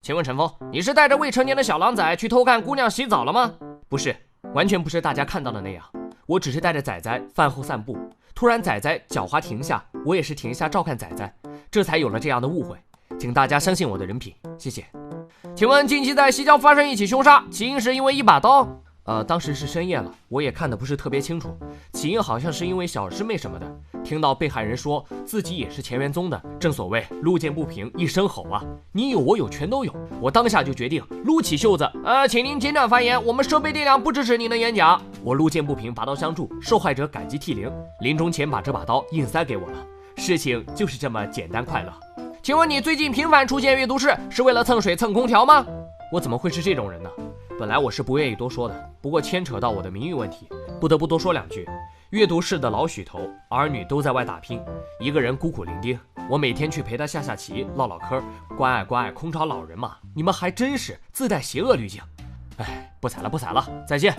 请问陈峰，你是带着未成年的小狼崽去偷看姑娘洗澡了吗？不是，完全不是大家看到的那样。我只是带着仔仔饭后散步，突然仔仔狡猾停下，我也是停下照看仔仔，这才有了这样的误会。请大家相信我的人品，谢谢。请问近期在西郊发生一起凶杀，起因是因为一把刀？当时是深夜了，我也看得不是特别清楚。起因好像是因为小师妹什么的。听到被害人说自己也是钱元宗的，正所谓路见不平一声吼啊，你有我有全都有。我当下就决定撸起袖子，请您简短发言，我们设备电量不支持您的演讲。我路见不平，拔刀相助，受害者感激涕零，临终前把这把刀硬塞给我了。事情就是这么简单快乐。请问你最近频繁出现阅读室，是为了蹭水蹭空调吗？我怎么会是这种人呢？本来我是不愿意多说的，不过牵扯到我的名誉问题，不得不多说两句。阅读室的老许头，儿女都在外打拼，一个人孤苦伶仃。我每天去陪他下下棋，唠唠嗑，关爱关爱空巢老人嘛。你们还真是自带邪恶滤镜。不踩了，再见。